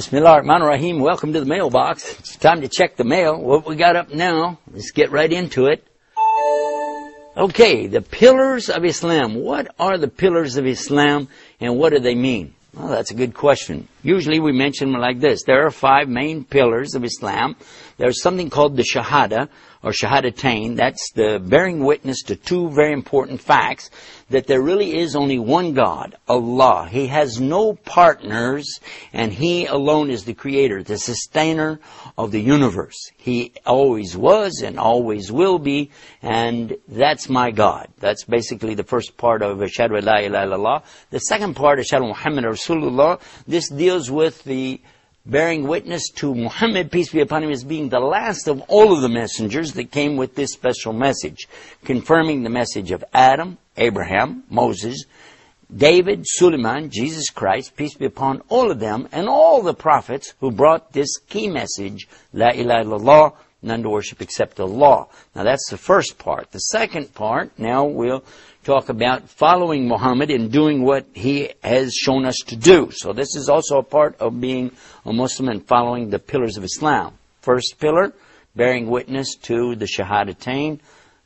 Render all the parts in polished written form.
Bismillahirrahmanirrahim. Welcome to the mailbox. It's time to check the mail. What we got up now, let's get right into it. Okay, the pillars of Islam. What are the pillars of Islam and what do they mean? Well, that's a good question. Usually we mention them like this. There are 5 main pillars of Islam. There's something called the Shahada, or Shahadatain. That's the bearing witness to 2 very important facts, that there really is only one God, Allah. He has no partners, and He alone is the creator, the sustainer of the universe. He always was and always will be, and that's my God. That's basically the first part of Ashhadu la ilaha illallah. The second part, Ashhadu Muhammad Rasulullah, this deals with the bearing witness to Muhammad, peace be upon him, as being the last of all of the messengers that came with this special message, confirming the message of Adam, Abraham, Moses, David, Suleiman, Jesus Christ, peace be upon all of them, and all the prophets who brought this key message, La ilaha illallah, none to worship except Allah. Now that's the first part. The second part, now we'll talk about following Muhammad and doing what he has shown us to do. So this is also a part of being a Muslim and following the pillars of Islam. First pillar, bearing witness to the Shahadatain.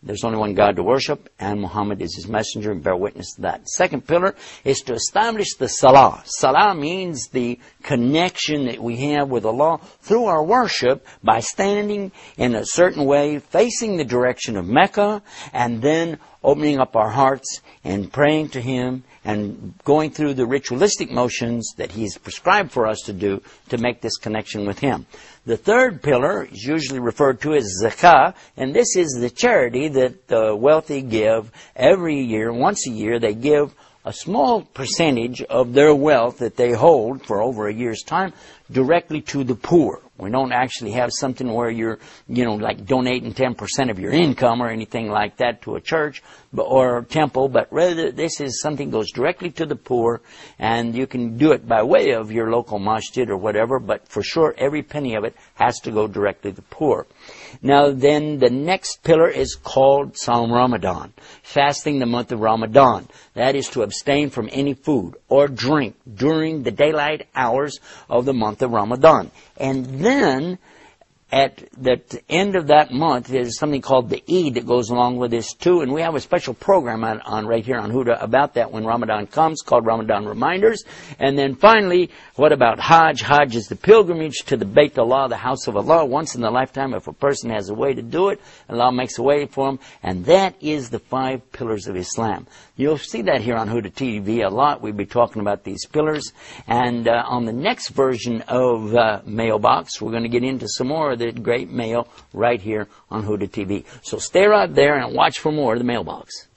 There's only one God to worship, and Muhammad is His messenger, and bear witness to that. Second pillar is to establish the Salah. Salah means the connection that we have with Allah through our worship by standing in a certain way, facing the direction of Mecca, and then opening up our hearts and praying to Him and going through the ritualistic motions that He's prescribed for us to do to make this connection with Him. The third pillar is usually referred to as zakah, and this is the charity that the wealthy give every year. Once a year, they give a small percentage of their wealth that they hold for over a year's time directly to the poor. We don't actually have something where you're, like donating 10% of your income or anything like that to a church or temple, but rather this is something that goes directly to the poor, and you can do it by way of your local masjid or whatever, but for sure every penny of it has to go directly to the poor. Now then, the next pillar is called Sawm Ramadan, fasting the month of Ramadan. That is to abstain from any food or drink during the daylight hours of the month of Ramadan. And then, at the end of that month, there's something called the Eid that goes along with this too, and we have a special program on right here on Huda about that when Ramadan comes, called Ramadan Reminders. And then finally, what about Hajj? Hajj is the pilgrimage to the Bayt Allah, the house of Allah, once in the lifetime. If a person has a way to do it, Allah makes a way for him, and that is the 5 pillars of Islam. You'll see that here on Huda TV a lot. We'll be talking about these pillars, and on the next version of Mailbox, we're going to get into some more of the great mail right here on Huda TV. So stay right there and watch for more of the Mailbox.